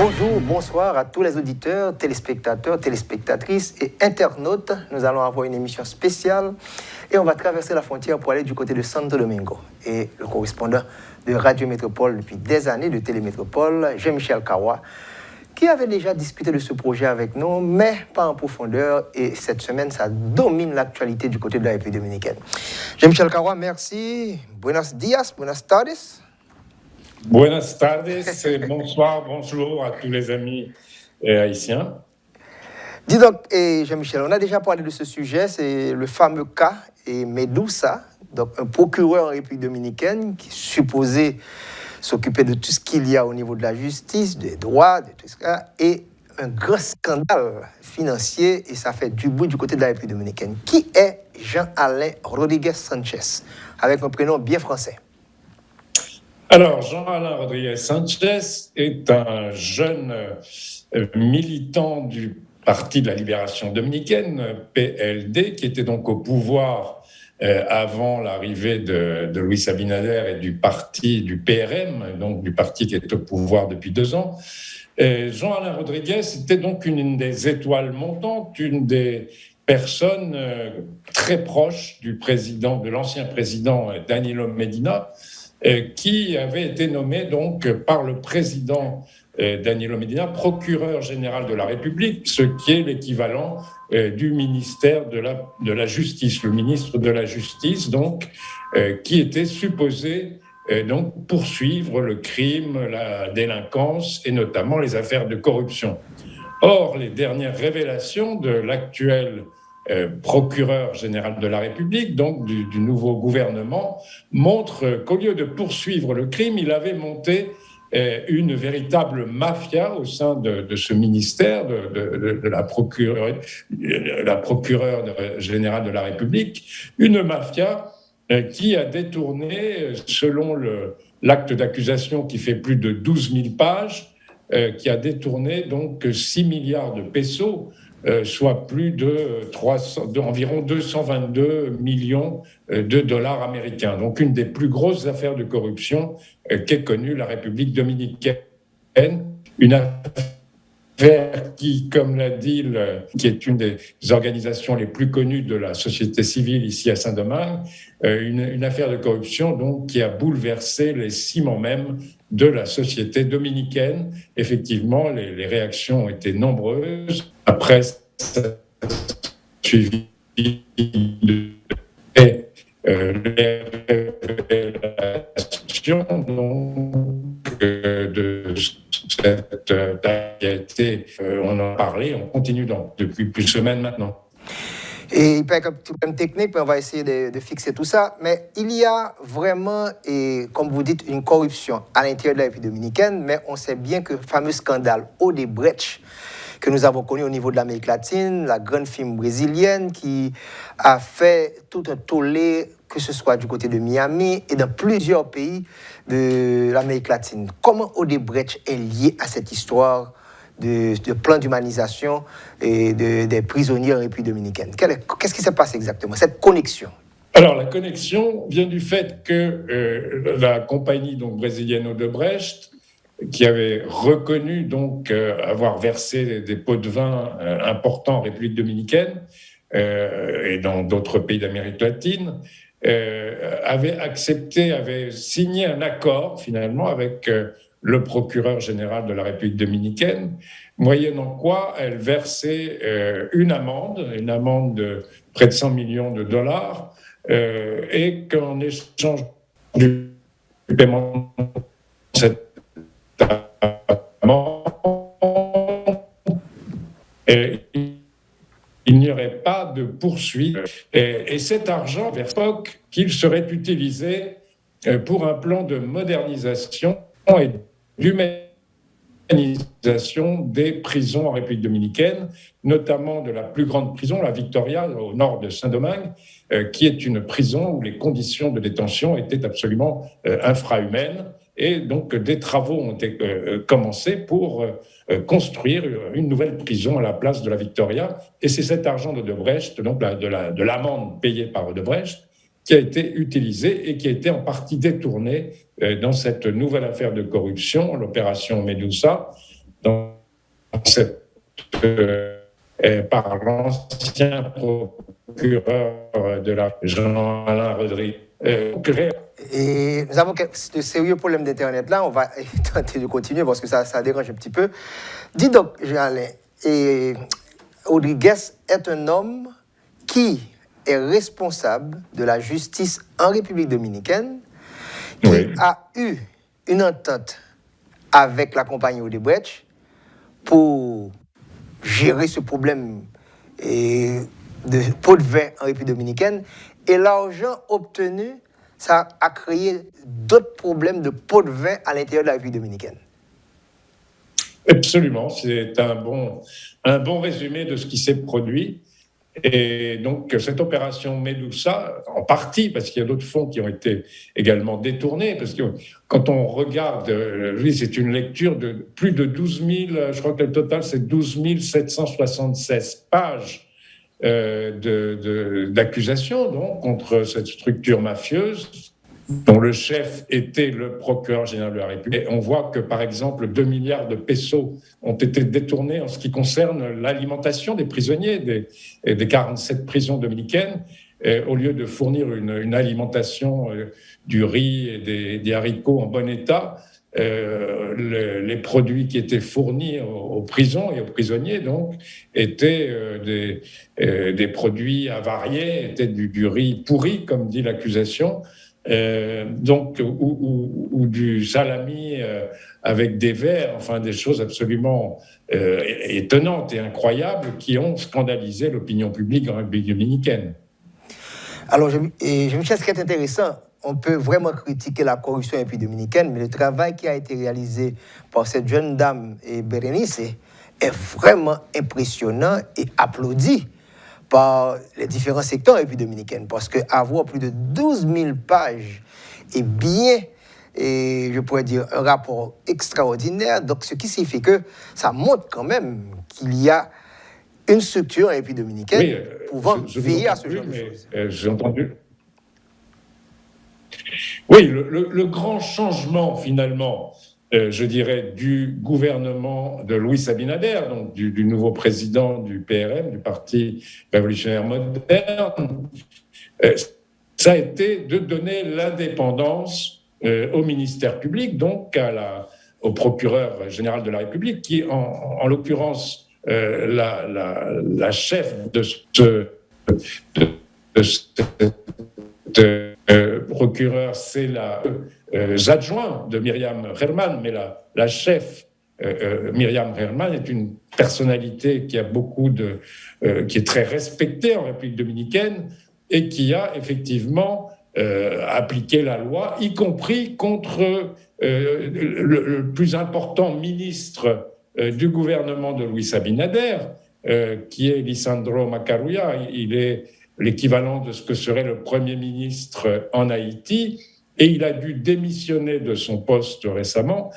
Bonjour, bonsoir à tous les auditeurs, téléspectateurs, téléspectatrices et internautes. Nous allons avoir une émission spéciale et on va traverser la frontière pour aller du côté de Santo Domingo. Et le correspondant de Radio Métropole depuis des années, de Télémétropole, Jean-Michel Kawa, qui avait déjà discuté de ce projet avec nous, mais pas en profondeur. Et cette semaine, ça domine l'actualité du côté de la République dominicaine. Jean-Michel Kawa, merci. Buenos días, buenas tardes. Buenas tardes, bonsoir, bonjour à tous les amis haïtiens. Dis donc, Jean-Michel, on a déjà parlé de ce sujet, c'est le fameux cas Medusa, donc un procureur en République dominicaine qui est supposé s'occuper de tout ce qu'il y a au niveau de la justice, des droits, de tout ça, et un grand scandale financier, et ça fait du bruit du côté de la République dominicaine. Qui est Jean-Alain Rodriguez Sanchez, avec un prénom bien français? Alors, Jean-Alain Rodriguez Sanchez est un jeune militant du Parti de la Libération dominicaine, PLD, qui était donc au pouvoir avant l'arrivée de Luis Abinader et du parti du PRM, donc du parti qui est au pouvoir depuis 2 ans. Jean-Alain Rodriguez était donc une des étoiles montantes, une des personnes très proches du président, de l'ancien président Danilo Medina, qui avait été nommé donc par le président Danilo Medina procureur général de la République, ce qui est l'équivalent du ministère de la Justice, le ministre de la Justice, donc, qui était supposé donc poursuivre le crime, la délinquance et notamment les affaires de corruption. Or, les dernières révélations de l'actuel procureur général de la République, donc du nouveau gouvernement, montre qu'au lieu de poursuivre le crime, il avait monté une véritable mafia au sein de ce ministère, de la procureure générale de la République, une mafia qui a détourné, selon l'acte d'accusation qui fait plus de 12 000 pages, qui a détourné donc 6 milliards de pesos, soit plus d'environ 222 millions de dollars américains. Donc une des plus grosses affaires de corruption qu'ait connue la République dominicaine. Une affaire qui, comme l'a dit, qui est une des organisations les plus connues de la société civile ici à Saint-Domingue, une affaire de corruption donc, qui a bouleversé les ciments même de la société dominicaine. Effectivement, les réactions ont été nombreuses. Après, suivi les révélations de cette qui a été, on en parlait, on continue depuis plus de semaines maintenant. Et il peut y avoir un petit problème technique, mais on va essayer de fixer tout ça. Mais il y a vraiment, et comme vous dites, une corruption à l'intérieur de la République dominicaine, mais on sait bien que le fameux scandale Odebrecht que nous avons connu au niveau de l'Amérique latine, la grande firme brésilienne qui a fait tout un tollé, que ce soit du côté de Miami et dans plusieurs pays de l'Amérique latine. Comment Odebrecht est lié à cette histoire de plan d'humanisation et des prisonniers en République dominicaine? Qu'est-ce qui se passe exactement, cette connexion? Alors, la connexion vient du fait que la compagnie donc, brésilienne Odebrecht, qui avait reconnu donc avoir versé des pots de vin importants en République dominicaine et dans d'autres pays d'Amérique latine, avait signé un accord finalement avec le procureur général de la République dominicaine, moyennant quoi elle versait une amende de près de 100 millions de dollars, et qu'en échange du paiement de cette amende, il n'y aurait pas de poursuite. Et cet argent, vers l'époque, qu'il serait utilisé pour un plan de modernisation et d'humanisation des prisons en République dominicaine, notamment de la plus grande prison, la Victoria, au nord de Saint-Domingue, qui est une prison où les conditions de détention étaient absolument infrahumaines. Et donc, des travaux ont été commencés pour construire une nouvelle prison à la place de la Victoria. Et c'est cet argent d'Odebrecht, donc de l'amende payée par Odebrecht, qui a été utilisé et qui a été en partie détourné dans cette nouvelle affaire de corruption, l'opération Medusa, dans cette, par l'ancien procureur de la Jean-Alain Rodrigue. Et nous avons de sérieux problèmes d'Internet là. On va tenter de continuer parce que ça dérange un petit peu. Dis donc, Jean-Alain, Rodriguez est un homme qui est responsable de la justice en République dominicaine, qui a eu une entente avec la compagnie Odebrecht pour gérer ce problème de pot de vin en République dominicaine. Et l'argent obtenu, ça a créé d'autres problèmes de pot de vin à l'intérieur de la République dominicaine. Absolument, c'est un bon résumé de ce qui s'est produit. Et donc, cette opération Medusa, en partie, parce qu'il y a d'autres fonds qui ont été également détournés, parce que quand on regarde, lui, c'est une lecture de plus de 12 000, je crois que le total, c'est 12 776 pages d'accusations donc, contre cette structure mafieuse, dont le chef était le procureur général de la République. Et on voit que, par exemple, 2 milliards de pesos ont été détournés en ce qui concerne l'alimentation des prisonniers des 47 prisons dominicaines. Au lieu de fournir une alimentation du riz et des haricots en bon état, les produits qui étaient fournis aux prisons et aux prisonniers donc, étaient des produits avariés, étaient du riz pourri, comme dit l'accusation. Donc, ou du salami avec des vers, enfin des choses absolument étonnantes et incroyables qui ont scandalisé l'opinion publique en République dominicaine. Alors, je me dis ce qui est intéressant, on peut vraiment critiquer la corruption en République dominicaine, mais le travail qui a été réalisé par cette jeune dame et Bérénice est vraiment impressionnant et applaudi par les différents secteurs en République dominicaine, parce qu'avoir plus de 12 000 pages est bien, et je pourrais dire, un rapport extraordinaire. Donc, ce qui signifie que ça montre quand même qu'il y a une structure en République dominicaine pouvant veiller à ce genre de choses. J'ai entendu. Oui, le grand changement, finalement, je dirais, du gouvernement de Luis Abinader, donc du nouveau président du PRM, du Parti révolutionnaire moderne, ça a été de donner l'indépendance au ministère public, donc au procureur général de la République, qui, en l'occurrence, la chef de procureur, c'est l'adjoint de Myriam Herman, mais la chef, Myriam Herman, est une personnalité qui a qui est très respectée en République dominicaine et qui a effectivement appliqué la loi, y compris contre le plus important ministre du gouvernement de Luis Abinader, qui est Lisandro Macarulla. Il est l'équivalent de ce que serait le Premier ministre en Haïti, et il a dû démissionner de son poste récemment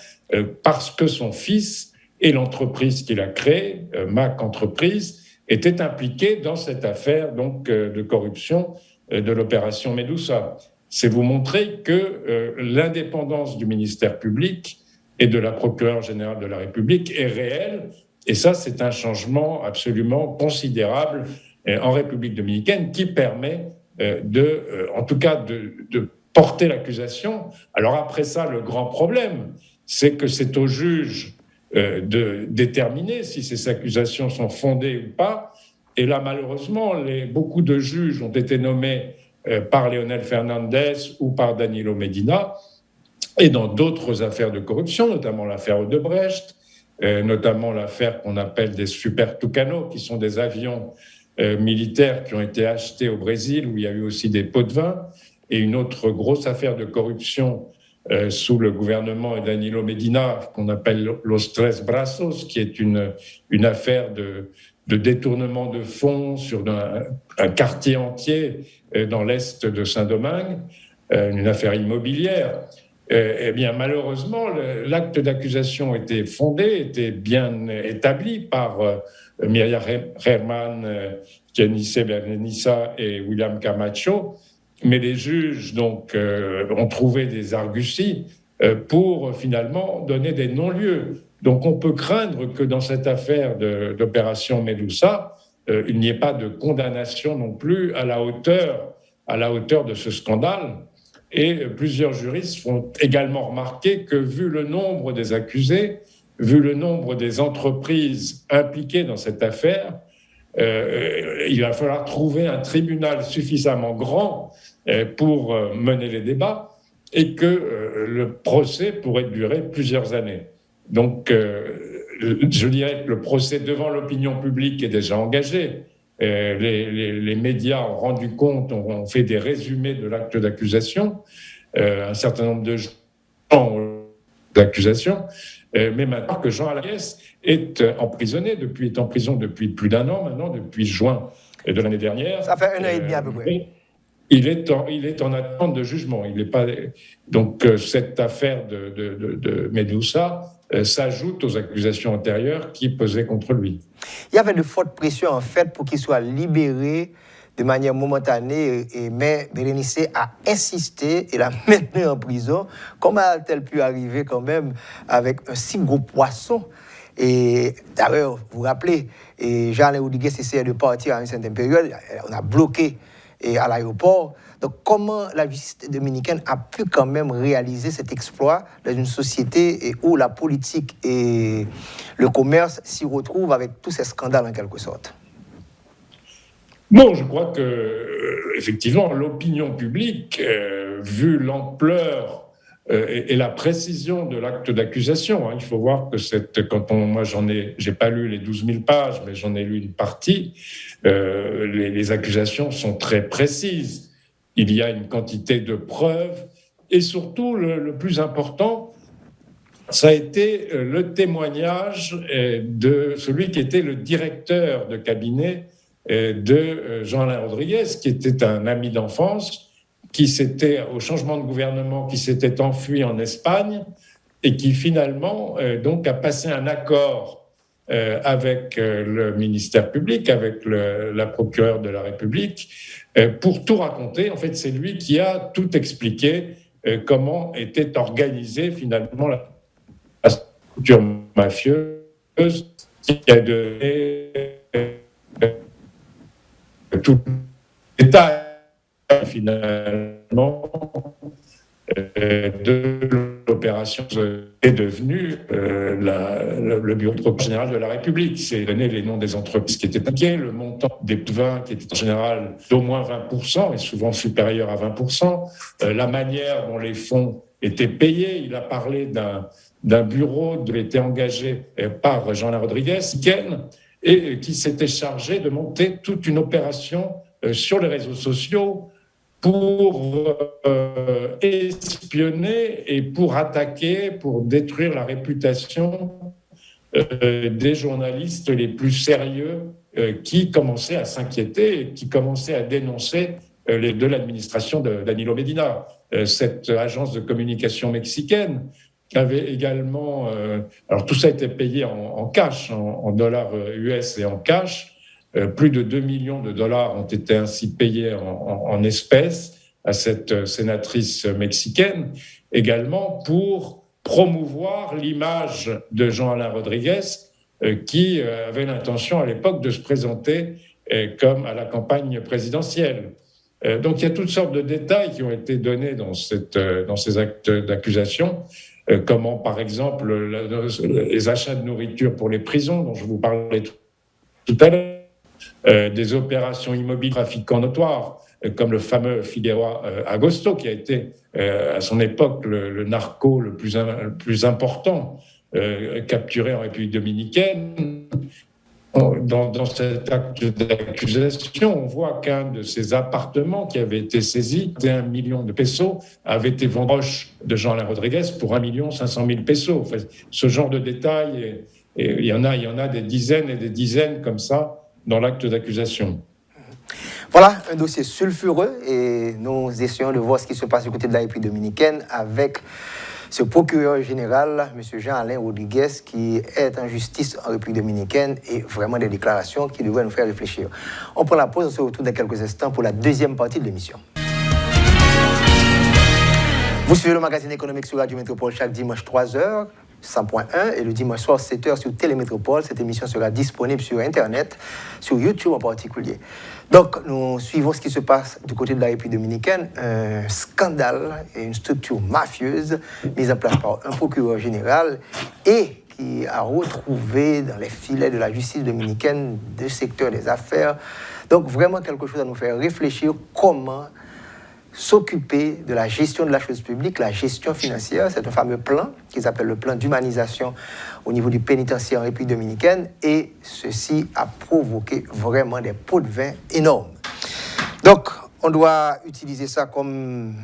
parce que son fils et l'entreprise qu'il a créée, Mac Entreprise, étaient impliqués dans cette affaire donc, de corruption de l'opération Medusa. C'est vous montrer que l'indépendance du ministère public et de la procureure générale de la République est réelle, et ça, c'est un changement absolument considérable en République dominicaine qui permet en tout cas de porter l'accusation. Alors après ça, le grand problème, c'est que c'est au juge de déterminer si ces accusations sont fondées ou pas. Et là, malheureusement, beaucoup de juges ont été nommés par Leonel Fernandez ou par Danilo Medina, et dans d'autres affaires de corruption, notamment l'affaire Odebrecht, notamment l'affaire qu'on appelle des Super Tucano, qui sont des avions militaires qui ont été achetés au Brésil, où il y a eu aussi des pots de vin, et une autre grosse affaire de corruption sous le gouvernement de Danilo Medina, qu'on appelle Los Tres Brazos, qui est une affaire de détournement de fonds sur un quartier entier dans l'est de Saint-Domingue, une affaire immobilière. Eh bien, malheureusement, l'acte d'accusation était fondé, était bien établi par Myriam Herman, Janice Bernissa et William Camacho, mais les juges donc, ont trouvé des arguties pour finalement donner des non-lieux. Donc on peut craindre que dans cette affaire d'opération Medusa, il n'y ait pas de condamnation non plus à la hauteur de ce scandale. Et plusieurs juristes font également remarquer que vu le nombre des accusés, vu le nombre des entreprises impliquées dans cette affaire, il va falloir trouver un tribunal suffisamment grand pour mener les débats et que le procès pourrait durer plusieurs années. Donc, je dirais que le procès devant l'opinion publique est déjà engagé. Les médias ont rendu compte, ont fait des résumés de l'acte d'accusation. Un certain nombre de gens d'accusation. Mais maintenant que Jean Alain est emprisonné, est en prison depuis plus d'un an maintenant, depuis juin de l'année dernière. Ça fait 1 an et demi à peu près. Il est en attente de jugement. Il n'est pas donc cette affaire de Medusa s'ajoute aux accusations antérieures qui pesaient contre lui. Il y avait de fortes pressions en fait pour qu'il soit libéré de manière momentanée, mais Bérénice a insisté et l'a maintenu en prison. Comment a-t-elle pu arriver quand même avec un si gros poisson? Et d'ailleurs, vous vous rappelez, Jean-Alain Rodrigues essayait de partir à une certaine période, on a bloqué à l'aéroport. Donc comment la justice dominicaine a pu quand même réaliser cet exploit dans une société où la politique et le commerce s'y retrouvent avec tous ces scandales en quelque sorte? Non, je crois que effectivement l'opinion publique, vu l'ampleur et la précision de l'acte d'accusation, il faut voir que j'ai pas lu les 12 000 pages, mais j'en ai lu une partie. Les accusations sont très précises. Il y a une quantité de preuves et surtout le plus important, ça a été le témoignage de celui qui était le directeur de cabinet de Jean-Alain Rodrigues, qui était un ami d'enfance, qui s'était, au changement de gouvernement, qui s'était enfui en Espagne et qui finalement donc a passé un accord avec le ministère public, avec la procureure de la République, pour tout raconter. En fait, c'est lui qui a tout expliqué, comment était organisée finalement la structure mafieuse qui a donné tout l'État finalement de l'opération est devenu le bureau de procureur général de la République. C'est donné les noms des entreprises qui étaient impliquées, le montant des vins qui était en général d'au moins 20% et souvent supérieur à 20%, la manière dont les fonds étaient payés. Il a parlé d'un bureau qui était engagé par Jean-Alain Rodrigues, et qui s'était chargé de monter toute une opération sur les réseaux sociaux pour espionner et pour attaquer, pour détruire la réputation des journalistes les plus sérieux qui commençaient à s'inquiéter et qui commençaient à dénoncer de l'administration de Danilo Medina. Cette agence de communication mexicaine avait également... alors tout ça a été payé en cash, en dollars US et en cash. Plus de 2 millions de dollars ont été ainsi payés en espèces à cette sénatrice mexicaine, également pour promouvoir l'image de Jean-Alain Rodrigues, qui avait l'intention à l'époque de se présenter comme à la campagne présidentielle. Donc il y a toutes sortes de détails qui ont été donnés dans ces actes d'accusation, comment par exemple les achats de nourriture pour les prisons, dont je vous parlais tout à l'heure, des opérations immobilières trafiquants notoires, comme le fameux Figueroa Agosto, qui a été à son époque le narco le plus important capturé en République dominicaine. Dans cet acte d'accusation, on voit qu'un de ces appartements qui avait été saisi, 1 million de pesos, avait été vendu proche de Jean-Alain Rodrigues pour 1 500 000 pesos. Enfin, ce genre de détails, et il y en a des dizaines et des dizaines comme ça dans l'acte d'accusation. Voilà, un dossier sulfureux et nous essayons de voir ce qui se passe du côté de la République dominicaine avec ce procureur général, M. Jean-Alain Rodrigues, qui est en justice en République dominicaine et vraiment des déclarations qui devraient nous faire réfléchir. On prend la pause, on se retrouve dans quelques instants pour la deuxième partie de l'émission. Vous suivez le magazine économique sur Radio Métropole chaque dimanche 3h, 100.1, et le dimanche soir 7h sur Télémétropole. Cette émission sera disponible sur Internet, sur YouTube en particulier. Donc, nous suivons ce qui se passe du côté de la République dominicaine. Un scandale et une structure mafieuse mise en place par un procureur général et qui a retrouvé dans les filets de la justice dominicaine le secteur des affaires. Donc, vraiment quelque chose à nous faire réfléchir comment s'occuper de la gestion de la chose publique, la gestion financière. C'est un fameux plan qui s'appelle le plan d'humanisation au niveau du pénitentiaire en République dominicaine, et ceci a provoqué vraiment des pots de vin énormes. Donc, on doit utiliser ça comme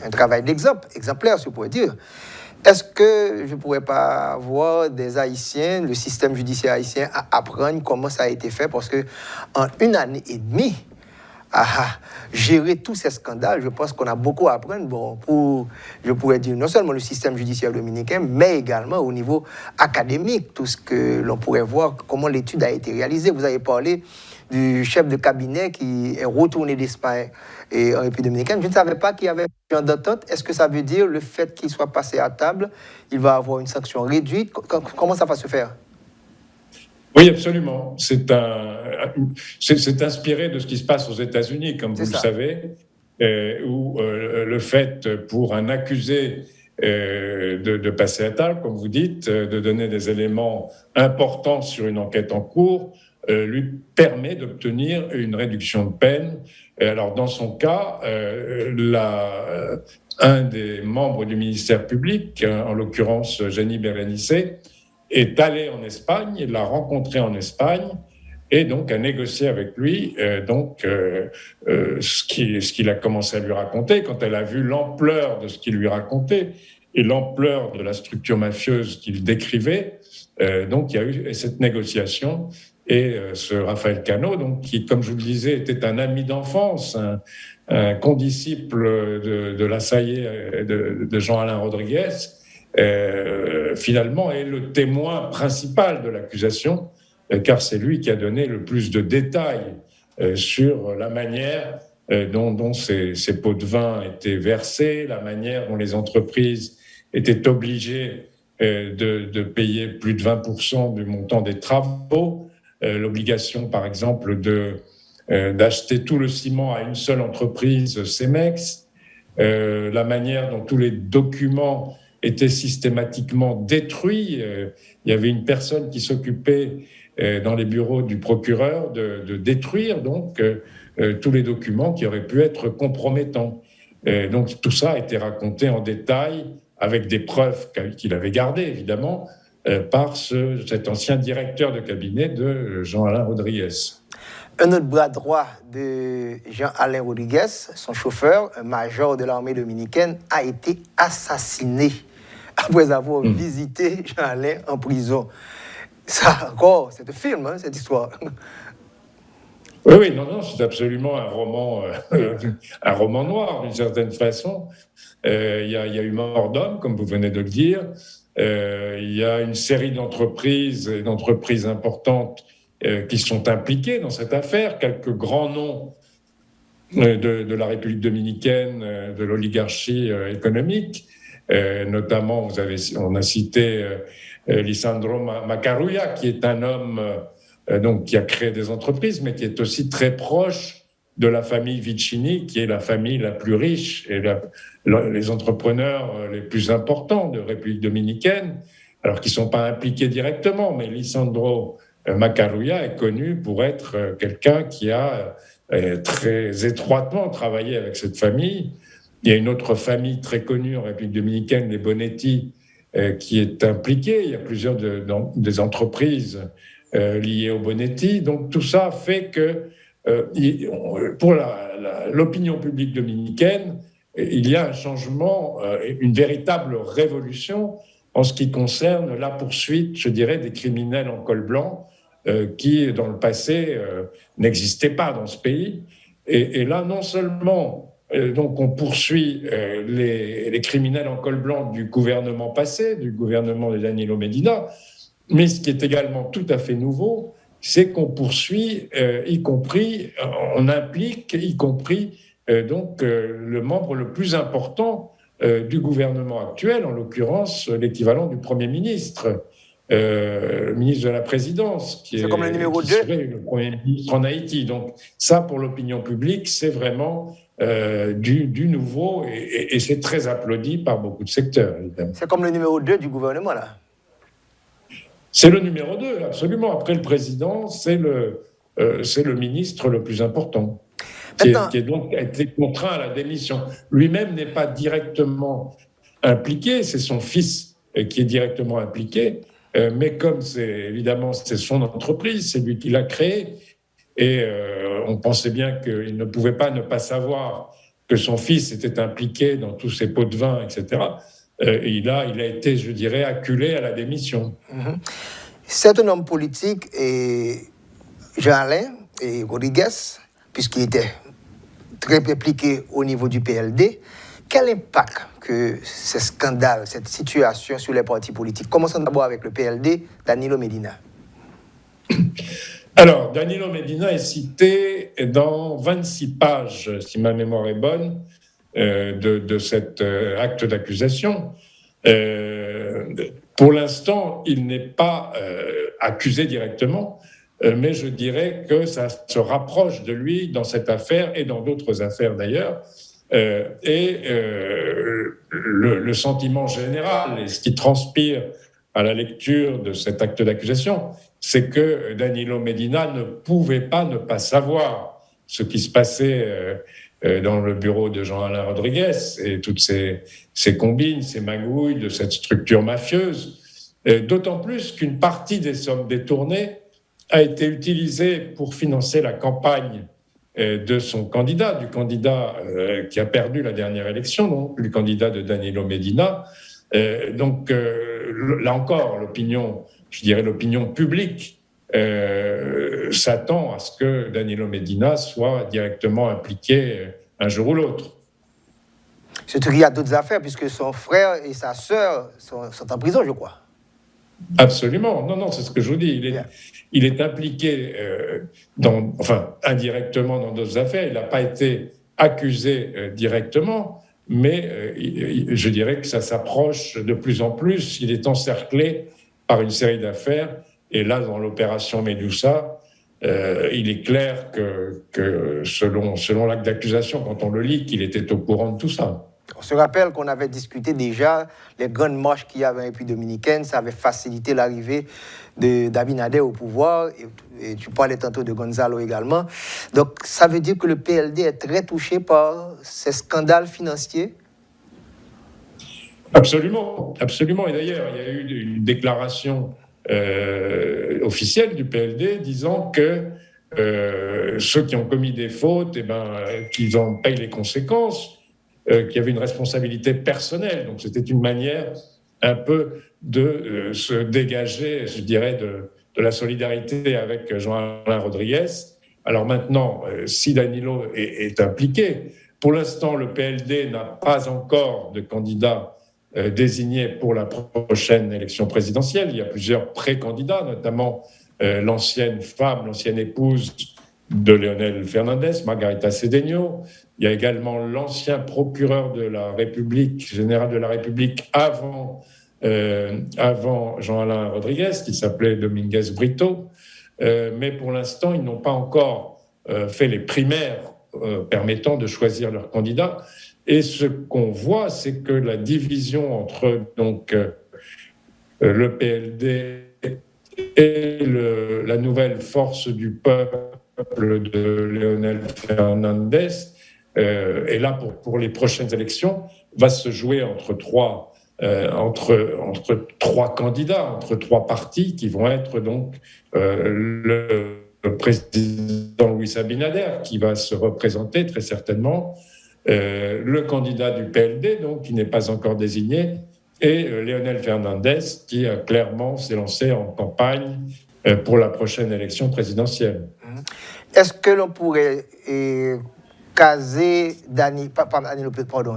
un travail exemplaire, si on pourrait dire. Est-ce que je ne pourrais pas voir des Haïtiens, le système judiciaire haïtien, à apprendre comment ça a été fait? Parce qu'en 1 année et demie, à gérer tous ces scandales, je pense qu'on a beaucoup à apprendre pour, je pourrais dire, non seulement le système judiciaire dominicain, mais également au niveau académique, tout ce que l'on pourrait voir, comment l'étude a été réalisée. Vous avez parlé du chef de cabinet qui est retourné d'Espagne et en République dominicaine. Je ne savais pas qu'il y avait un genre d'entente. Est-ce que ça veut dire le fait qu'il soit passé à table, il va avoir une sanction réduite? Comment ça va se faire? Oui, absolument. C'est inspiré de ce qui se passe aux États-Unis, comme vous le savez, où le fait pour un accusé de passer à table, comme vous dites, de donner des éléments importants sur une enquête en cours, lui permet d'obtenir une réduction de peine. Alors, dans son cas, un des membres du ministère public, en l'occurrence Jenny Berenice, est allé en Espagne, l'a rencontré en Espagne, et donc a négocié avec lui ce qu'il a commencé à lui raconter. Quand elle a vu l'ampleur de ce qu'il lui racontait et l'ampleur de la structure mafieuse qu'il décrivait, donc il y a eu cette négociation. Et ce Raphaël Cano, donc, qui, comme je vous le disais, était un ami d'enfance, un condisciple de l'assaillé de Jean-Alain Rodriguez, finalement est le témoin principal de l'accusation, car c'est lui qui a donné le plus de détails sur la manière dont ces pots de vin étaient versés, la manière dont les entreprises étaient obligées de payer plus de 20% du montant des travaux, l'obligation par exemple d'acheter tout le ciment à une seule entreprise, Cemex, la manière dont tous les documents étaient systématiquement détruits. Il y avait une personne qui s'occupait dans les bureaux du procureur de détruire donc tous les documents qui auraient pu être compromettants. Donc tout ça a été raconté en détail avec des preuves qu'il avait gardées évidemment par cet ancien directeur de cabinet de Jean-Alain Rodriguez. Un autre bras droit de Jean-Alain Rodriguez, son chauffeur, un major de l'armée dominicaine, a été assassiné après avoir visité Jean-Alain en prison. Ça encore, c'est un film, hein, cette histoire. Oui, non, c'est absolument un roman noir, d'une certaine façon. Il y a eu mort d'homme, comme vous venez de le dire. Il y a une série d'entreprises importantes qui sont impliquées dans cette affaire. Quelques grands noms de la République dominicaine, de l'oligarchie économique. Notamment, on a cité Lisandro Macarulla, qui est un homme donc, qui a créé des entreprises, mais qui est aussi très proche de la famille Vicini, qui est la famille la plus riche et les entrepreneurs les plus importants de République dominicaine, alors qu'ils ne sont pas impliqués directement, mais Lisandro Macarulla est connu pour être quelqu'un qui a très étroitement travaillé avec cette famille. Il y a une autre famille très connue en République dominicaine, les Bonetti, qui est impliquée. Il y a plusieurs des entreprises liées aux Bonetti. Donc tout ça fait que pour l'opinion publique dominicaine, il y a un changement, une véritable révolution en ce qui concerne la poursuite, je dirais, des criminels en col blanc qui, dans le passé, n'existaient pas dans ce pays. Et là, non seulement donc on poursuit les criminels en col blanc du gouvernement passé, du gouvernement de Danilo Medina, mais ce qui est également tout à fait nouveau, c'est qu'on poursuit, on implique, y compris le membre le plus important du gouvernement actuel, en l'occurrence l'équivalent du Premier ministre, le ministre de la Présidence, C'est comme le numéro 2. serait le Premier ministre en Haïti. Donc ça, pour l'opinion publique, c'est vraiment du nouveau et c'est très applaudi par beaucoup de secteurs, évidemment. C'est comme le numéro 2 du gouvernement, là. C'est le numéro 2, absolument. Après le président, c'est le ministre le plus important, qui est donc a été contraint à la démission. Lui-même n'est pas directement impliqué, c'est son fils qui est directement impliqué, mais comme c'est son entreprise, c'est lui qui l'a créée, et on pensait bien qu'il ne pouvait pas ne pas savoir que son fils était impliqué dans tous ces pots de vin, etc. Il a été, je dirais, acculé à la démission. Mm-hmm. C'est un homme politique, et Jean-Alain et Rodriguez, puisqu'il était très impliqué au niveau du PLD. Quel impact que ces scandales, cette situation sur les partis politiques? Commençons d'abord avec le PLD, Danilo Medina. Alors, Danilo Medina est cité dans 26 pages, si ma mémoire est bonne, de cet acte d'accusation. Pour l'instant, il n'est pas accusé directement, mais je dirais que ça se rapproche de lui dans cette affaire et dans d'autres affaires d'ailleurs. Le sentiment général et ce qui transpire à la lecture de cet acte d'accusation, c'est que Danilo Medina ne pouvait pas ne pas savoir ce qui se passait dans le bureau de Jean-Alain Rodriguez et toutes ces combines, ces magouilles de cette structure mafieuse, d'autant plus qu'une partie des sommes détournées a été utilisée pour financer la campagne de son candidat, du candidat qui a perdu la dernière élection, donc le candidat de Danilo Medina. Là encore, l'opinion publique s'attend à ce que Danilo Medina soit directement impliqué un jour ou l'autre. Surtout qu'il y a d'autres affaires, puisque son frère et sa sœur sont en prison, je crois. Absolument. Non, c'est ce que je vous dis. Il est impliqué, indirectement dans d'autres affaires. Il n'a pas été accusé directement, mais je dirais que ça s'approche de plus en plus. Il est encerclé par une série d'affaires. Et là, dans l'opération Medusa, il est clair que selon l'acte d'accusation, quand on le lit, qu'il était au courant de tout ça. On se rappelle qu'on avait discuté déjà les grandes marches qu'il y avait en République dominicaine, ça avait facilité l'arrivée d'Abinader au pouvoir, et tu parlais tantôt de Gonzalo également. Donc ça veut dire que le PLD est très touché par ces scandales financiers? Absolument. Et d'ailleurs, il y a eu une déclaration officielle du PLD disant que ceux qui ont commis des fautes, qu'ils en payent les conséquences, qu'il y avait une responsabilité personnelle. Donc c'était une manière un peu de se dégager, je dirais, de la solidarité avec Jean-Alain Rodriguez. Alors maintenant, si Danilo est impliqué, pour l'instant, le PLD n'a pas encore de candidat désigné pour la prochaine élection présidentielle. Il y a plusieurs pré-candidats, notamment l'ancienne épouse de Leonel Fernandez, Margarita Cedeno. Il y a également l'ancien procureur de la République, général de la République avant Jean-Alain Rodriguez, qui s'appelait Dominguez Brito. Mais pour l'instant, ils n'ont pas encore fait les primaires permettant de choisir leur candidat. Et ce qu'on voit, c'est que la division entre le PLD et la nouvelle force du peuple de Leonel Fernandez, et là pour les prochaines élections, va se jouer entre trois candidats, entre trois partis qui vont être donc le président Luis Abinader qui va se représenter très certainement, le candidat du PLD donc qui n'est pas encore désigné, et Leonel Fernandez qui clairement s'est lancé en campagne pour la prochaine élection présidentielle. Est-ce que l'on pourrait caser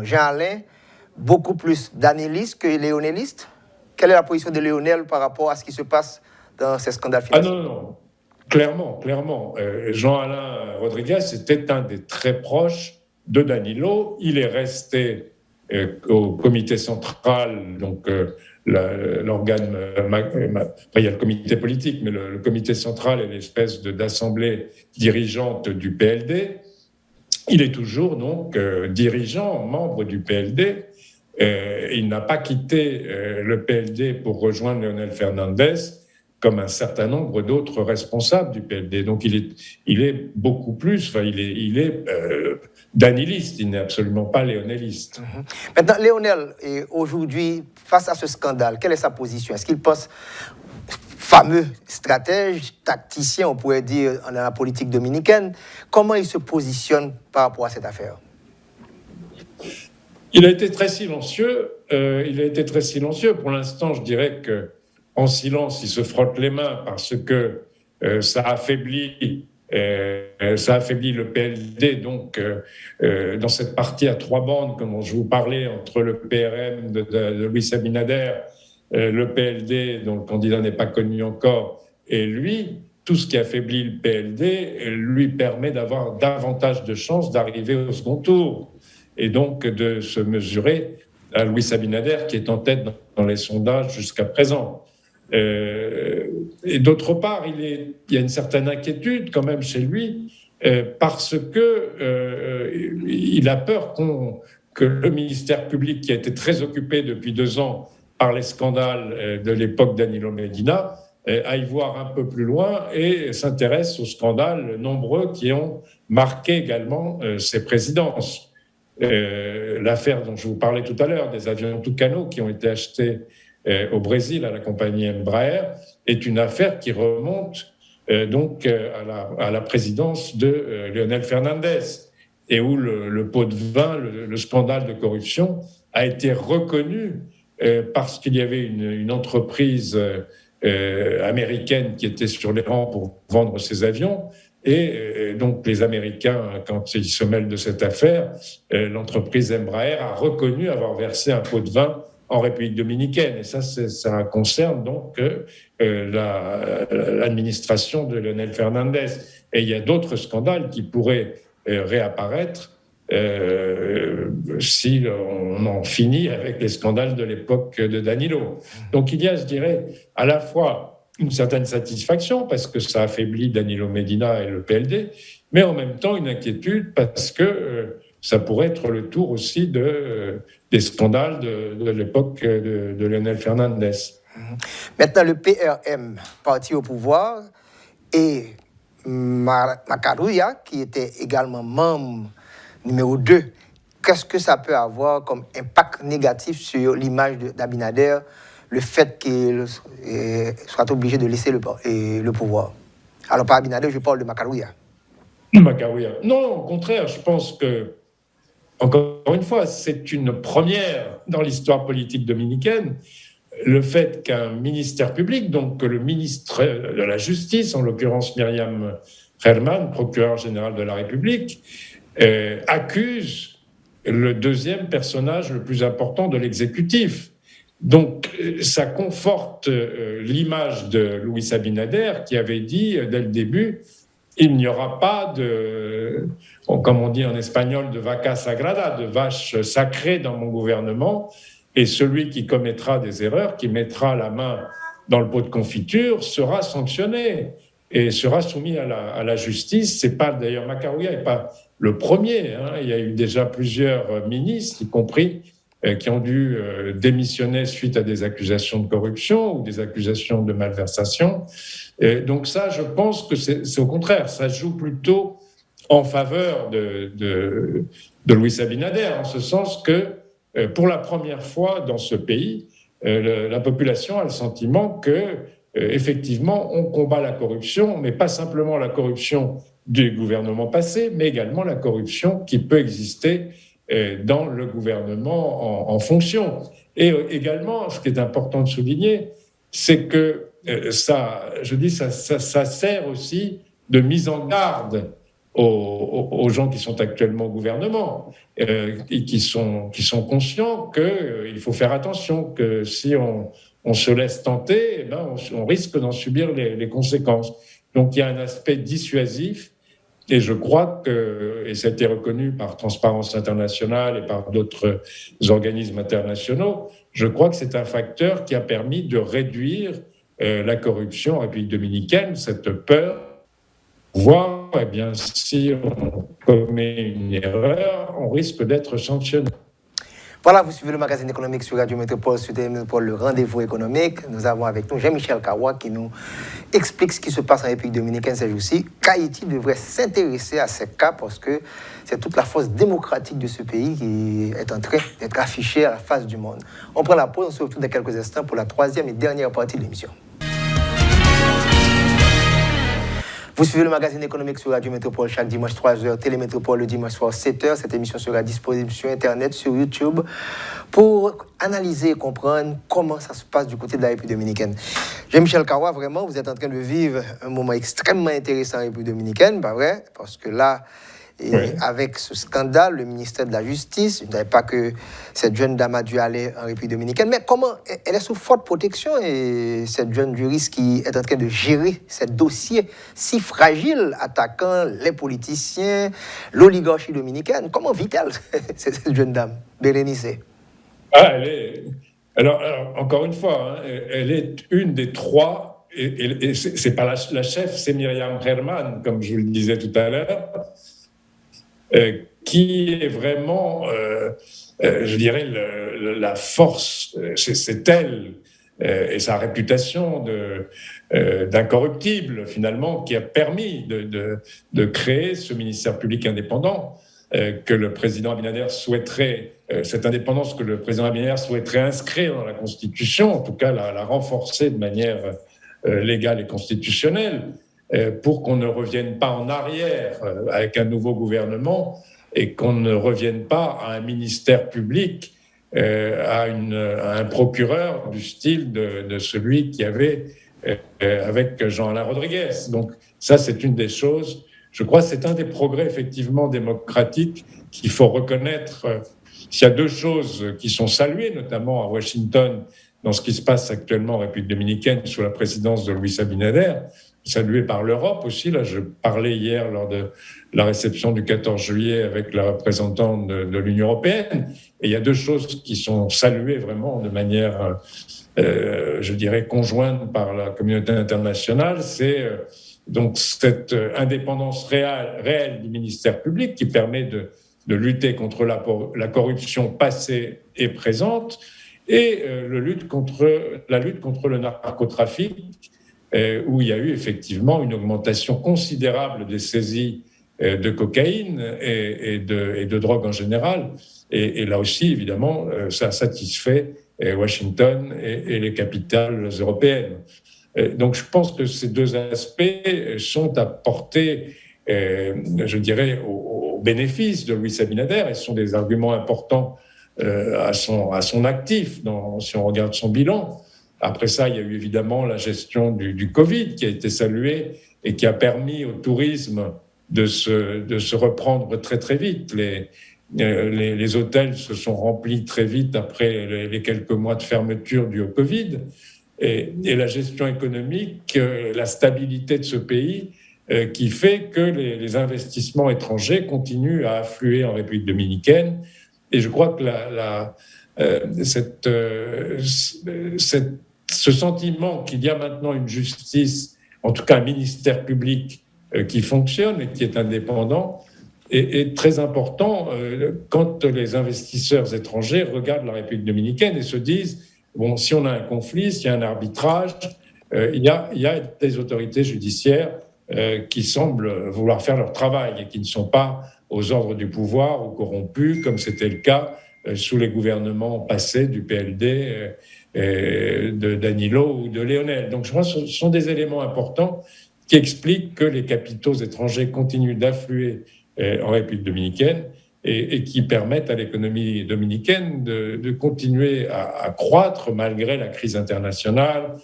Jean-Alain beaucoup plus danéliste que léonéliste? Quelle est la position de Léonel par rapport à ce qui se passe dans ces scandales financiers? Non. Clairement. Jean-Alain Rodriguez était un des très proches de Danilo. Il est resté au comité central, donc l'organe, il y a le comité politique, mais le comité central est l'espèce d'assemblée dirigeante du PLD. Il est toujours donc dirigeant, membre du PLD. Il n'a pas quitté le PLD pour rejoindre Leonel Fernandez, comme un certain nombre d'autres responsables du PLD. Donc il est beaucoup plus, enfin il est daniliste, il n'est absolument pas léonéliste. Maintenant, Léonel, aujourd'hui, face à ce scandale, quelle est sa position? Est-ce qu'il pense fameux stratège, tacticien, on pourrait dire, dans la politique dominicaine, comment il se positionne par rapport à cette affaire? Il a été très silencieux. Pour l'instant, je dirais qu'en silence, il se frotte les mains parce que ça affaiblit le PLD. Donc, dans cette partie à trois bandes, comme je vous parlais, entre le PRM de Luis Abinader, le PLD, dont le candidat n'est pas connu encore, et lui, tout ce qui affaiblit le PLD lui permet d'avoir davantage de chances d'arriver au second tour et donc de se mesurer à Luis Abinader qui est en tête dans les sondages jusqu'à présent. Et d'autre part, il y a une certaine inquiétude quand même chez lui parce que il a peur que le ministère public, qui a été très occupé depuis 2 ans par les scandales de l'époque Danilo Medina, aille voir un peu plus loin et s'intéresse aux scandales nombreux qui ont marqué également ses présidences. L'affaire dont je vous parlais tout à l'heure, des avions Tucano qui ont été achetés au Brésil à la compagnie Embraer, est une affaire qui remonte donc à la présidence de Leonel Fernandez, et où le pot de vin, le scandale de corruption a été reconnu parce qu'il y avait une entreprise américaine qui était sur les rangs pour vendre ses avions. Et donc les Américains, quand ils se mêlent de cette affaire, l'entreprise Embraer a reconnu avoir versé un pot de vin en République dominicaine. Et ça concerne donc l'administration de Leonel Fernandez. Et il y a d'autres scandales qui pourraient réapparaître si on en finit avec les scandales de l'époque de Danilo. Donc il y a, je dirais, à la fois une certaine satisfaction parce que ça affaiblit Danilo Medina et le PLD, mais en même temps une inquiétude parce que ça pourrait être le tour aussi des scandales de l'époque de Leonel Fernandez. Maintenant, le PRM, parti au pouvoir, et Macarulla, qui était également membre numéro 2, qu'est-ce que ça peut avoir comme impact négatif sur l'image d'Abinader, le fait qu'il soit obligé de laisser le pouvoir? Alors, par Abinader, je parle de Macarulla. Macarulla. Non, au contraire, je pense que, encore une fois, c'est une première dans l'histoire politique dominicaine, le fait qu'un ministère public, donc que le ministre de la Justice, en l'occurrence Myriam Herman, procureur général de la République, accuse le deuxième personnage le plus important de l'exécutif. Donc, ça conforte l'image de Luis Abinader qui avait dit dès le début il n'y aura pas comme on dit en espagnol, de vaca sagrada, de vache sacrée dans mon gouvernement, et celui qui commettra des erreurs, qui mettra la main dans le pot de confiture, sera sanctionné et sera soumis à la justice. C'est pas, d'ailleurs, Macarulla n'est pas le premier. Il y a eu déjà plusieurs ministres, y compris qui ont dû démissionner suite à des accusations de corruption ou des accusations de malversation. Donc ça, je pense que c'est au contraire, ça joue plutôt en faveur de Luis Abinader, en ce sens que pour la première fois dans ce pays, la population a le sentiment que effectivement, on combat la corruption, mais pas simplement la corruption du gouvernement passé, mais également la corruption qui peut exister dans le gouvernement en fonction. Et également, ce qui est important de souligner, c'est que ça sert aussi de mise en garde aux gens qui sont actuellement au gouvernement et qui sont conscients qu'il faut faire attention, que si on se laisse tenter, on risque d'en subir les conséquences. Donc il y a un aspect dissuasif Et je crois que, et ça a été reconnu par Transparence internationale et par d'autres organismes internationaux, je crois que c'est un facteur qui a permis de réduire la corruption en République dominicaine, cette peur, voire, eh bien, si on commet une erreur, on risque d'être sanctionné. Voilà, vous suivez le magazine économique sur Radio Métropole, sur TV Métropole, le rendez-vous économique. Nous avons avec nous Jean-Michel Kawa qui nous explique ce qui se passe en République dominicaine ces jours-ci. Qu'Haïti devrait s'intéresser à ces cas parce que c'est toute la force démocratique de ce pays qui est en train d'être affichée à la face du monde. On prend la pause, on se retrouve dans quelques instants pour la troisième et dernière partie de l'émission. Vous suivez le magazine économique sur Radio Métropole chaque dimanche 3h, Télémétropole le dimanche soir 7h. Cette émission sera disponible sur Internet, sur YouTube, pour analyser et comprendre comment ça se passe du côté de la République dominicaine. Jean-Michel Kawa, vraiment, vous êtes en train de vivre un moment extrêmement intéressant en République dominicaine, pas vrai? Parce que là, et avec ce scandale, le ministère de la Justice, je ne savais pas que cette jeune dame a dû aller en République dominicaine, mais comment elle est sous forte protection et cette jeune juriste qui est en train de gérer ce dossier si fragile, attaquant les politiciens, l'oligarchie dominicaine, comment vit-elle, cette jeune dame, Bérénice? Alors, encore une fois, hein, elle est une des trois, et c'est pas la chef, c'est Myriam Herman, comme je vous le disais tout à l'heure, qui est vraiment, je dirais, la force, c'est elle et sa réputation d'incorruptible, finalement, qui a permis de créer ce ministère public indépendant que le président Abinader souhaiterait, cette indépendance que le président Abinader souhaiterait inscrire dans la Constitution, en tout cas la renforcer de manière légale et constitutionnelle, pour qu'on ne revienne pas en arrière avec un nouveau gouvernement et qu'on ne revienne pas à un ministère public, à un procureur du style de celui qu'il y avait avec Jean-Alain Rodriguez. Donc ça, c'est une des choses, je crois, c'est un des progrès effectivement démocratiques qu'il faut reconnaître. S'il y a deux choses qui sont saluées, notamment à Washington, dans ce qui se passe actuellement en République dominicaine sous la présidence de Luis Abinader, salué par l'Europe aussi. Là, je parlais hier lors de la réception du 14 juillet avec la représentante de l'Union européenne. Et il y a deux choses qui sont saluées vraiment de manière, je dirais, conjointe par la communauté internationale. C'est donc cette indépendance réelle du ministère public qui permet de lutter contre la corruption passée et présente et la lutte contre le narcotrafic, où il y a eu effectivement une augmentation considérable des saisies de cocaïne et de drogue en général. Et là aussi, évidemment, ça satisfait Washington et les capitales européennes. Donc je pense que ces deux aspects sont à porter, je dirais, au bénéfice de Luis Abinader et sont des arguments importants à son actif, si on regarde son bilan. Après ça, il y a eu évidemment la gestion du Covid qui a été saluée et qui a permis au tourisme de se reprendre très très vite. Les hôtels se sont remplis très vite après les quelques mois de fermeture due au Covid. Et la gestion économique, la stabilité de ce pays qui fait que les investissements étrangers continuent à affluer en République dominicaine. Et je crois que ce sentiment qu'il y a maintenant une justice, en tout cas un ministère public qui fonctionne et qui est indépendant, est très important quand les investisseurs étrangers regardent la République dominicaine et se disent, bon, si on a un conflit, s'il y a un arbitrage, il y a des autorités judiciaires qui semblent vouloir faire leur travail et qui ne sont pas aux ordres du pouvoir ou corrompus, comme c'était le cas sous les gouvernements passés du PLD, de Danilo ou de Léonel. Donc je crois que ce sont des éléments importants qui expliquent que les capitaux étrangers continuent d'affluer en République dominicaine et qui permettent à l'économie dominicaine de continuer à croître malgré la crise internationale,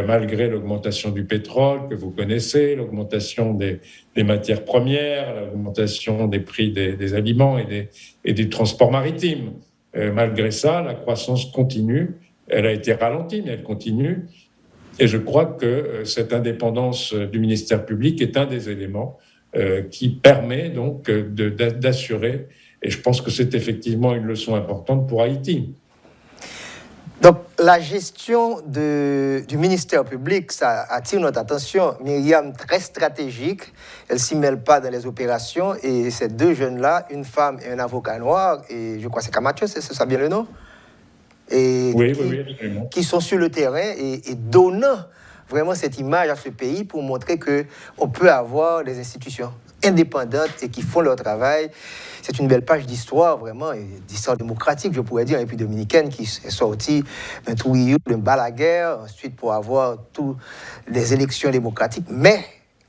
malgré l'augmentation du pétrole que vous connaissez, l'augmentation des matières premières, l'augmentation des prix des aliments et du transport maritime. Malgré ça, la croissance continue. Elle a été ralentie, mais elle continue. Et je crois que cette indépendance du ministère public est un des éléments qui permet donc d'assurer, et je pense que c'est effectivement une leçon importante pour Haïti. Donc, la gestion du ministère public, ça attire notre attention. Myriam, très stratégique, elle ne s'y mêle pas dans les opérations. Et ces deux jeunes-là, une femme et un avocat noir, et je crois que c'est Camacho, c'est ça bien le nom, et oui, absolument. Qui sont sur le terrain et donnant vraiment cette image à ce pays pour montrer qu'on peut avoir des institutions indépendantes et qui font leur travail. C'est une belle page d'histoire, vraiment, d'histoire démocratique, je pourrais dire, en République dominicaine, qui est sortie d'un Trujillo, d'un Balaguer, ensuite pour avoir toutes les élections démocratiques. Mais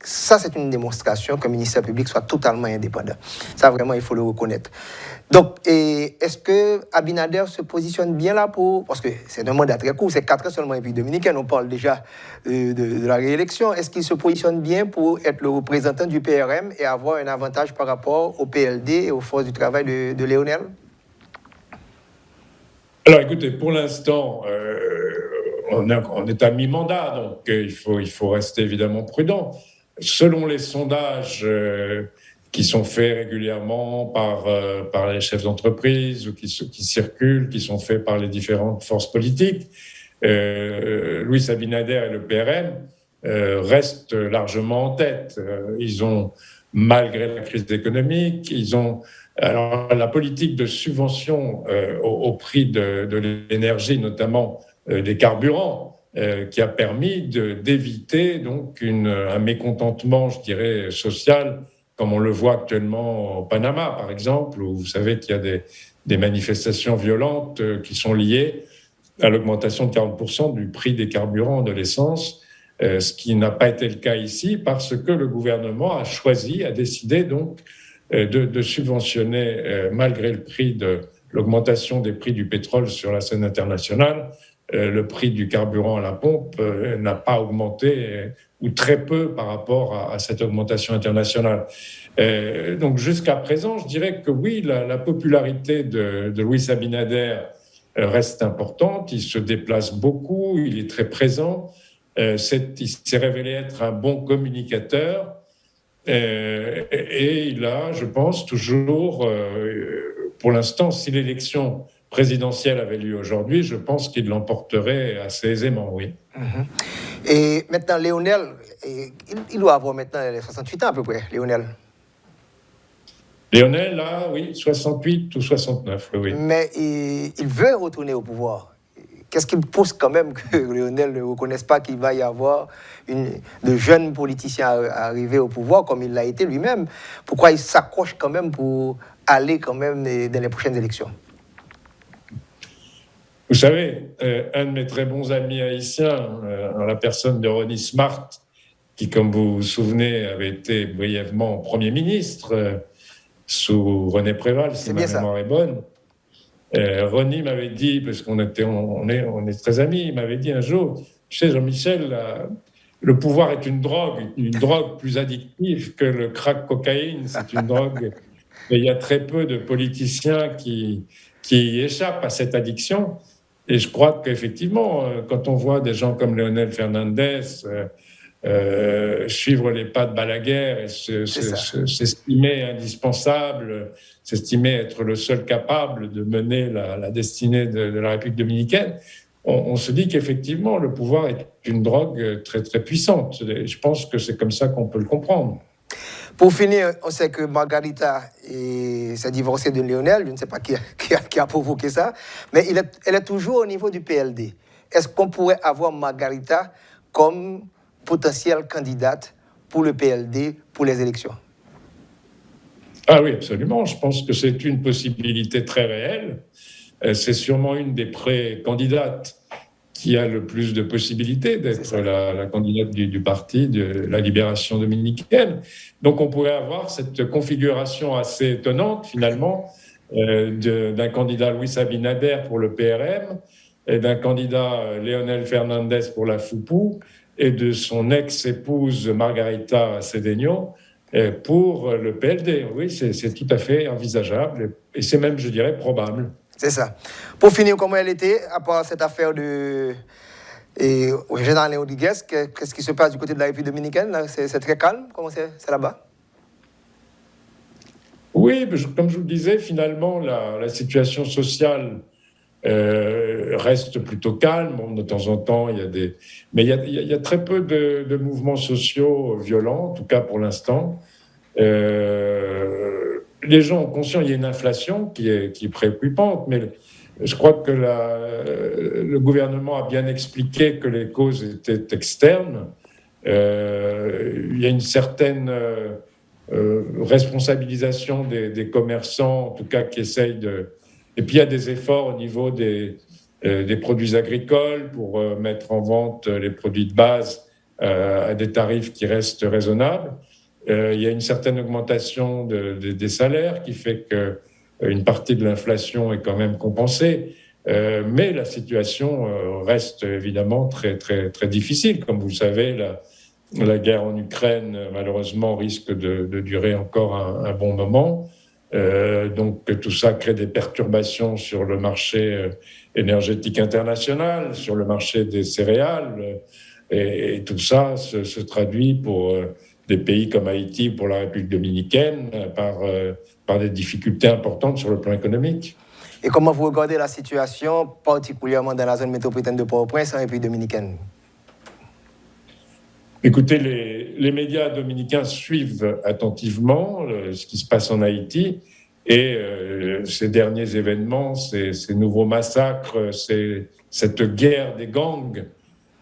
ça, c'est une démonstration que le ministère public soit totalement indépendant. Ça, vraiment, il faut le reconnaître. Donc, est-ce que Abinader se positionne bien là parce que c'est un mandat très court, c'est 4 ans seulement en République dominicaine, on parle déjà de la réélection. Est-ce qu'il se positionne bien pour être le représentant du PRM et avoir un avantage par rapport au PLD et aux forces du travail de Léonel? Alors, écoutez, pour l'instant, on est à mi-mandat, donc il faut rester évidemment prudent. Selon les sondages qui sont faits régulièrement par les chefs d'entreprise ou qui circulent, qui sont faits par les différentes forces politiques, Luis Abinader et le PRM restent largement en tête. Ils ont, malgré la crise économique, alors, la politique de subvention au prix de l'énergie, notamment des carburants, qui a permis d'éviter donc un mécontentement, je dirais, social, comme on le voit actuellement au Panama, par exemple, où vous savez qu'il y a des manifestations violentes qui sont liées à l'augmentation de 40% du prix des carburants, de l'essence, ce qui n'a pas été le cas ici, parce que le gouvernement a décidé donc de subventionner, malgré le prix de l'augmentation des prix du pétrole sur la scène internationale, le prix du carburant à la pompe n'a pas augmenté, ou très peu par rapport à cette augmentation internationale. Donc jusqu'à présent, je dirais que oui, la popularité de Luis Abinader reste importante, il se déplace beaucoup, il est très présent, il s'est révélé être un bon communicateur, et il a, je pense, toujours, pour l'instant, si l'élection présidentielle avait lieu aujourd'hui, je pense qu'il l'emporterait assez aisément, oui. Mm-hmm. Et maintenant, Léonel, il doit avoir maintenant 68 ans à peu près, Léonel. Léonel, là, oui, 68 ou 69, oui. Mais il veut retourner au pouvoir. Qu'est-ce qui pousse quand même que Léonel ne reconnaisse pas qu'il va y avoir de jeunes politiciens arriver au pouvoir comme il l'a été lui-même? Pourquoi il s'accroche quand même pour aller quand même dans les prochaines élections? Vous savez, un de mes très bons amis haïtiens, en la personne de Ronnie Smart, qui, comme vous vous souvenez, avait été brièvement Premier ministre sous René Préval, si ma mémoire est bonne. Ronnie m'avait dit, parce on est très amis, il m'avait dit un jour, tu sais Jean-Michel, le pouvoir est une drogue plus addictive que le crack cocaïne, c'est une drogue, mais il y a très peu de politiciens qui échappent à cette addiction. Et je crois qu'effectivement, quand on voit des gens comme Leonel Fernandez suivre les pas de Balaguer et s'estimer indispensable, s'estimer être le seul capable de mener la destinée de la République dominicaine, on se dit qu'effectivement, le pouvoir est une drogue très, très puissante. Et je pense que c'est comme ça qu'on peut le comprendre. Pour finir, on sait que Margarita s'est divorcée de Léonel. Je ne sais pas qui a provoqué ça, mais elle est toujours au niveau du PLD. Est-ce qu'on pourrait avoir Margarita comme potentielle candidate pour le PLD pour les élections? Ah oui, absolument. Je pense que c'est une possibilité très réelle. C'est sûrement une des pré-candidates qui a le plus de possibilités d'être la candidate du parti de la Libération dominicaine. Donc on pourrait avoir cette configuration assez étonnante, finalement, d'un candidat Luis Abinader pour le PRM, et d'un candidat Leonel Fernandez pour la FUPU, et de son ex-épouse Margarita Cedeno pour le PLD. Oui, c'est tout à fait envisageable, et c'est même, je dirais, probable. C'est ça. Pour finir, comment elle était, à part cette affaire de Général Rodriguez, qu'est-ce qui se passe du côté de la République dominicaine là? C'est très calme, comment c'est là-bas? Oui, comme je vous le disais, finalement, la situation sociale reste plutôt calme. Bon, de temps en temps, mais il y a très peu de mouvements sociaux violents, en tout cas pour l'instant. Les gens ont conscience, il y a une inflation qui est préoccupante, mais je crois que le gouvernement a bien expliqué que les causes étaient externes. Il y a une certaine responsabilisation des commerçants, en tout cas, qui essayent de... Et puis, il y a des efforts au niveau des produits agricoles pour mettre en vente les produits de base à des tarifs qui restent raisonnables. Il y a une certaine augmentation des salaires qui fait qu'une partie de l'inflation est quand même compensée. Mais la situation reste évidemment très, très, très difficile. Comme vous le savez, la guerre en Ukraine, malheureusement, risque de durer encore un bon moment. Donc tout ça crée des perturbations sur le marché énergétique international, sur le marché des céréales. Et tout ça se traduit pour des pays comme Haïti, pour la République dominicaine, par des difficultés importantes sur le plan économique. Et comment vous regardez la situation, particulièrement dans la zone métropolitaine de Port-au-Prince en République dominicaine? Écoutez, les médias dominicains suivent attentivement ce qui se passe en Haïti et ces derniers événements, ces nouveaux massacres, cette guerre des gangs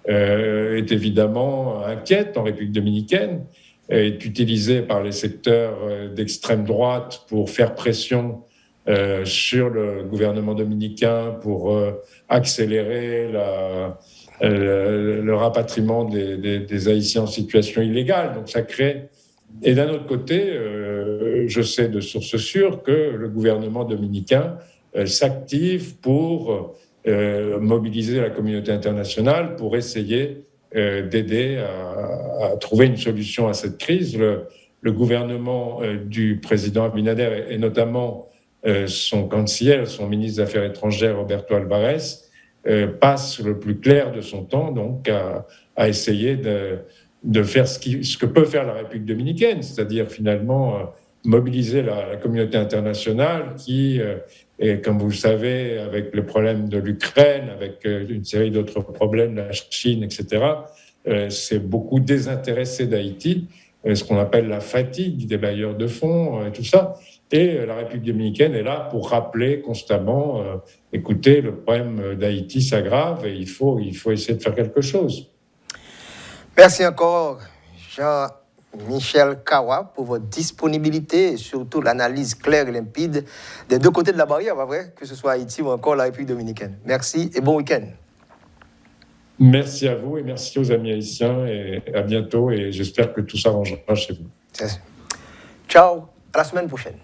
est évidemment inquiète en République dominicaine, est utilisée par les secteurs d'extrême droite pour faire pression sur le gouvernement dominicain pour accélérer le rapatriement des Haïtiens en situation illégale. Donc ça crée... Et d'un autre côté, je sais de sources sûres que le gouvernement dominicain s'active pour mobiliser la communauté internationale pour essayer d'aider à trouver une solution à cette crise. Le gouvernement du président Abinader et notamment son canciller, son ministre des Affaires étrangères, Roberto Alvarez, passe le plus clair de son temps donc à essayer de faire ce que peut faire la République dominicaine, c'est-à-dire finalement mobiliser la communauté internationale qui, et comme vous le savez, avec le problème de l'Ukraine, avec une série d'autres problèmes, la Chine, etc., c'est beaucoup désintéressé d'Haïti, ce qu'on appelle la fatigue des bailleurs de fonds, et tout ça. Et la République dominicaine est là pour rappeler constamment, écoutez, le problème d'Haïti s'aggrave et il faut essayer de faire quelque chose. Merci encore, Jean-Michel Kawa, pour votre disponibilité et surtout l'analyse claire et limpide des deux côtés de la barrière, pas vrai, que ce soit Haïti ou encore la République dominicaine. Merci et bon week-end. Merci à vous et merci aux amis haïtiens et à bientôt et j'espère que tout s'arrangera chez vous. Ciao, à la semaine prochaine.